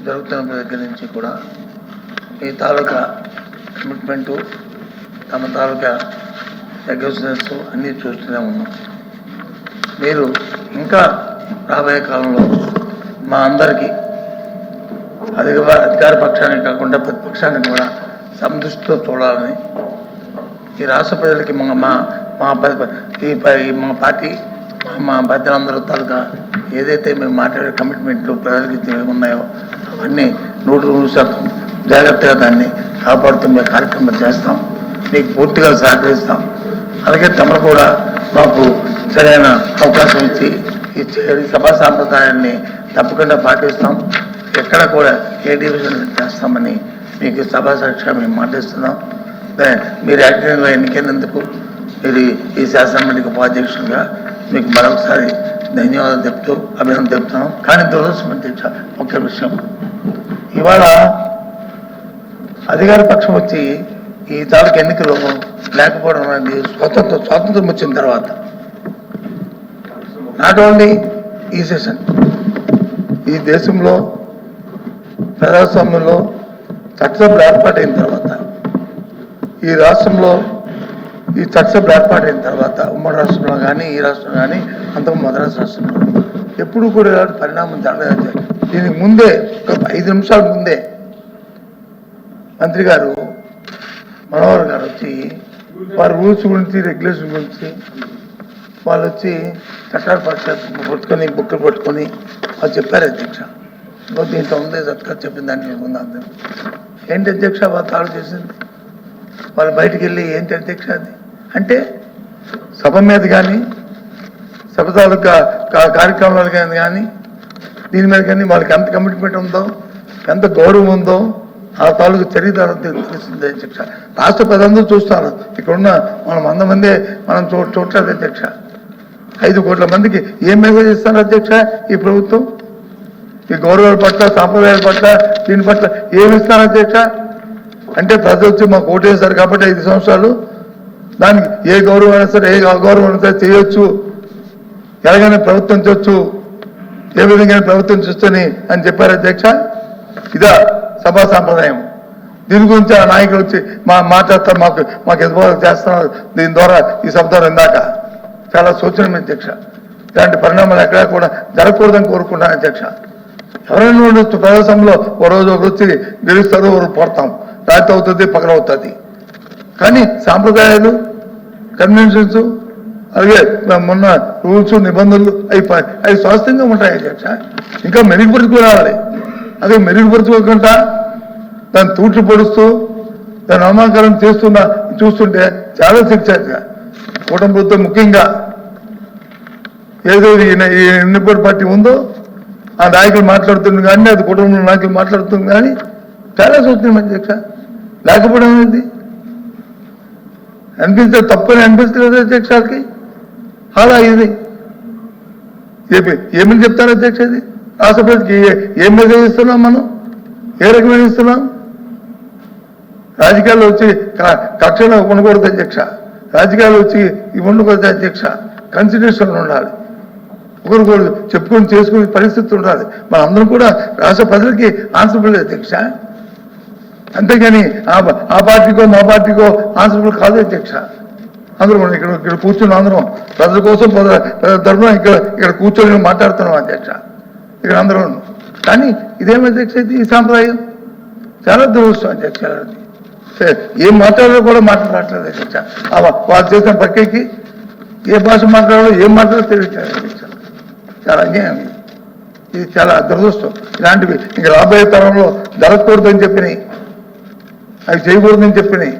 జరుగుతున్న దగ్గర నుంచి కూడా ఈ తాలూకా కమిట్మెంటు తమ తాలూకా అగ్రెసివ్నెస్ అన్నీ చూస్తూనే ఉన్నాం. మీరు ఇంకా రాబోయే కాలంలో మా అందరికీ అధికార పక్షానికి కాకుండా ప్రతిపక్షానికి కూడా సందృష్టితో చూడాలని ఈ రాష్ట్ర ప్రజలకి మా పార్టీ మా పెద్దలందరూ తాలూకా ఏదైతే మేము మాట్లాడే కమిట్మెంట్లు ప్రజలకి ఉన్నాయో అవన్నీ 100% జాగ్రత్తగా దాన్ని కాపాడుతున్న కార్యక్రమం చేస్తాం. మీకు పూర్తిగా సహకరిస్తాం. అలాగే తమరు కూడా మాకు సరైన అవకాశం ఇచ్చి ఈ సభా సాంప్రదాయాన్ని తప్పకుండా పాటిస్తాం. ఎక్కడ కూడా ఏ డివిజన్ చేస్తామని మీకు సభా సాక్షిగా మేము మాటిస్తున్నాం. మీరు యాక్టివ్గా ఎన్నికైనందుకు మీరు ఈ శాసనమండలికి ఉపాధ్యక్షులుగా మీకు మరొకసారి ధన్యవాదాలు చెప్తూ అభినందన చెప్తున్నాం. కానీ దురదృష్టం అధ్యక్ష ముఖ్య విషయం, ఇవాళ అధికార పక్షం వచ్చి ఈ తాలూకు ఎన్నికలు లేకపోవడం అనేది స్వాతంత్రం వచ్చిన తర్వాత నాట్ ఓన్లీ ఈ సెషన్, ఈ దేశంలో ప్రజాస్వామ్యంలో చట్టసభలు ఏర్పాటైన తర్వాత, ఈ రాష్ట్రంలో ఈ చట్టసభలు ఏర్పాటైన తర్వాత ఉమ్మడి రాష్ట్రంలో కానీ ఈ రాష్ట్రంలో కానీ అంతకు మద్రాసు రాష్ట్రంలో ఎప్పుడు కూడా ఇలాంటి పరిణామం జరగలేదు. దీనికి ముందే ఒక 5 నిమిషాల ముందే మంత్రి గారు మనోహర్ గారు వచ్చి వారి రూల్స్ గురించి రెగ్యులేషన్ గురించి వాళ్ళు వచ్చి చట్టాలు పట్టుకొని బుక్కులు పట్టుకొని వాళ్ళు చెప్పారు అధ్యక్ష. దీంట్లో ఉంది చక్కగా చెప్పిన దాన్ని ముందు అందరూ ఏంటి అధ్యక్ష వాళ్ళు తాడు చేసింది, వాళ్ళు బయటికి వెళ్ళి ఏంటి అధ్యక్ష అది అంటే సభ మీద కానీ సభ తాలూకా కార్యక్రమాలు కానీ దీని మీద కానీ వాళ్ళకి ఎంత కమిట్మెంట్ ఉందో ఎంత గౌరవం ఉందో ఆ తాలూకు చరిత్ర తెలిసింది అధ్యక్ష. రాష్ట్ర ప్రజలందరూ చూస్తాను, ఇక్కడున్న మనం 100 మందే మనం చూడలేదు అధ్యక్ష. 5 కోట్ల మందికి ఏం మెసేజ్ ఇస్తారు అధ్యక్ష ఈ ప్రభుత్వం? ఈ గౌరవాల పట్ల సాంప్రదాయాల పట్ల దీని పట్ల ఏమి ఇస్తారు అధ్యక్ష? అంటే ప్రజలు వచ్చి మాకు ఓటేస్తారు కాబట్టి 5 సంవత్సరాలు దానికి ఏ గౌరవం అయినా సరే ఏ అగౌరవం అయినా సరే చేయొచ్చు, ఎలాగైనా ప్రభుత్వం చేయొచ్చు, ఏ విధంగా ప్రభుత్వం చూస్తని అని చెప్పారు అధ్యక్ష. ఇదా సభా సాంప్రదాయం. దీని గురించి ఆ నాయకులు వచ్చి మాట్లాడతారు, మాకు ఎదురు చేస్తున్నారు. దీని ద్వారా ఈ సభ ద్వారా ఇందాక చాలా సూచన అధ్యక్ష. ఇలాంటి పరిణామాలు ఎక్కడా కూడా జరగకూడదని కోరుకుంటాను అధ్యక్ష. ఎవరైనా ఉండొచ్చు ప్రజాస్వామ్యంలో ఓ రోజు వచ్చి గెలుస్తారు, ఒకరు పడతాం, రాత్రి అవుతుంది పగలవుతుంది. కానీ సాంప్రదాయాలు కన్వెన్షన్స్ అలాగే మొన్న రూల్స్ నిబంధనలు అవి స్వాస్థ్యంగా ఉంటాయి అధ్యక్ష. ఇంకా మెరుగుపరుచుకోవాలి. అదే మెరుగుపరుచుకోకుండా దాన్ని తూట్లు పొడుస్తూ దాన్ని అవమానకరం చూస్తుంటే చాలా శిక్ష. కూటమి ప్రభుత్వం ముఖ్యంగా ఏదో ఈ ఎన్నికల పార్టీ ఉందో ఆ నాయకులు మాట్లాడుతుంది కానీ అది కుటుంబంలో నాయకులు మాట్లాడుతుంది కానీ చాలా సూచన అధ్యక్ష. లేకపోవడం అనేది అనిపిస్తే తప్పని అనిపిస్తుంది అధ్యక్షకి. అలా ఇది ఏమని చెప్తారు అధ్యక్ష? ఇది రాష్ట్ర ప్రజలకి ఏం మెసేజ్ ఇస్తున్నాం, మనం ఏ రకమైన ఇస్తున్నాం? రాజకీయాల్లో వచ్చి కక్షలో ఉండకూడదు అధ్యక్ష, రాజకీయాల్లో వచ్చి ఇవి ఉండకూడదు అధ్యక్ష. కన్సిడరేషన్ ఉండాలి, ఒకరికొకరు చెప్పుకొని చేసుకునే పరిస్థితి ఉండాలి. మన అందరం కూడా రాష్ట్ర ప్రజలకి ఆన్సరబుల్ అధ్యక్ష. అంతేగాని ఆ పార్టీకో మా పార్టీకో ఆన్సరబుల్ కాదు అధ్యక్ష. అందరం ఇక్కడ కూర్చుని అందరం ప్రజల కోసం తరఫున ఇక్కడ కూర్చొని మాట్లాడుతున్నాం అధ్యక్ష ఇక్కడ అందరం. కానీ ఇదేం అధ్యక్ష, ఈ సాంప్రదాయం చాలా దురదృష్టం అధ్యక్ష. ఏం మాట్లాడాలో కూడా మాట్లాడట్లేదు అధ్యక్ష. వాళ్ళు చేసిన పక్కకి ఏ భాష మాట్లాడాలో ఏం మాట్లాడాలో తెలియట్లేదు అధ్యక్ష. చాలా అన్యాయం, ఇది చాలా దురదృష్టం. ఇలాంటివి ఇంకా రాబోయే తరంలో జరగకూడదని చెప్పినాయి, అవి చేయకూడదని చెప్పినాయి.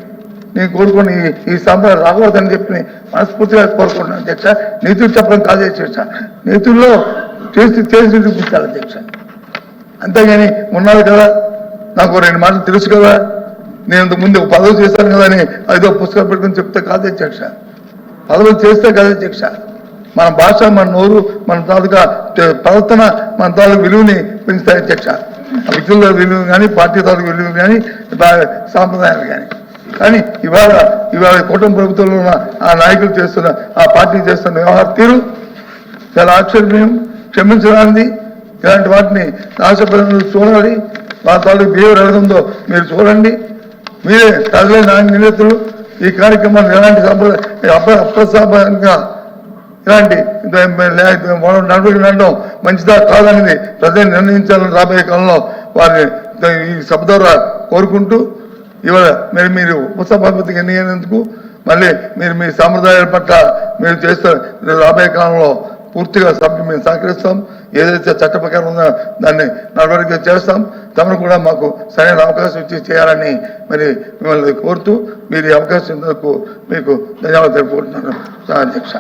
నేను కోరుకుని ఈ సాంప్రదాయం రాకూడదని చెప్పి మనస్ఫూర్తిగా కోరుకుంటున్నాను అధ్యక్ష. నీతులు చెప్పడం కాదు అధ్యక్ష, నీతుల్లో చేసి చూపించాలి అధ్యక్ష. అంతేగాని ఉన్నాడు కదా, నాకు 2 మాటలు తెలుసు కదా, నేను ఇంతకు ముందు పదవి చేశాను కదా అని ఏదో పుస్తకాలు పెట్టుకుని చెప్తే కాదు అధ్యక్ష. పదవులు చేస్తే కదా అధ్యక్ష. మన భాష, మన నోరు, మన తాలూకా ప్రవర్తన, మన తాలూకు విలువని పెంచుతాయి అధ్యక్ష. వ్యక్తుల విలువ కానీ, పార్టీ తాలూకు విలువ కానీ, సాంప్రదాయాలు కానీ. కానీ ఇవాళ కూటమి ప్రభుత్వంలో ఉన్న ఆ నాయకులు చేస్తున్న, ఆ పార్టీ చేస్తున్న వ్యవహార తీరు చాలా ఆశ్చర్యం, క్షమించడానికి. ఇలాంటి వాటిని రాష్ట్ర ప్రజలు చూడాలి. మా తాలూకు బిహేవియర్ ఎలా ఉందో మీరు చూడండి. మీరే తరలే నిందితులు. ఈ కార్యక్రమాన్ని ఎలాంటి అప్రసాభంగా ఇలాంటి నడుపులు నడడం మంచిదా కాదనేది ప్రజలు నిర్ణయించాలని రాబోయే కాలంలో వారిని ఈ సభ ద్వారా కోరుకుంటూ ఇవాళ మీరు ఉపసభాపతికి ఎన్నికైనందుకు మళ్ళీ మీరు మీ సాంప్రదాయాల పట్ల మీరు చేస్తే రాబోయే కాలంలో పూర్తిగా సభ్యులు మేము సహకరిస్తాం. ఏదైతే చట్ట ప్రకారం ఉందో దాన్ని నడవడిగా చేస్తాం. తమను కూడా మాకు సరైన అవకాశం ఇచ్చి చేయాలని మరి మిమ్మల్ని కోరుతూ మీరు ఈ అవకాశం ఇచ్చినందుకు మీకు ధన్యవాదాలు తెలుపుకుంటున్నాను అధ్యక్ష.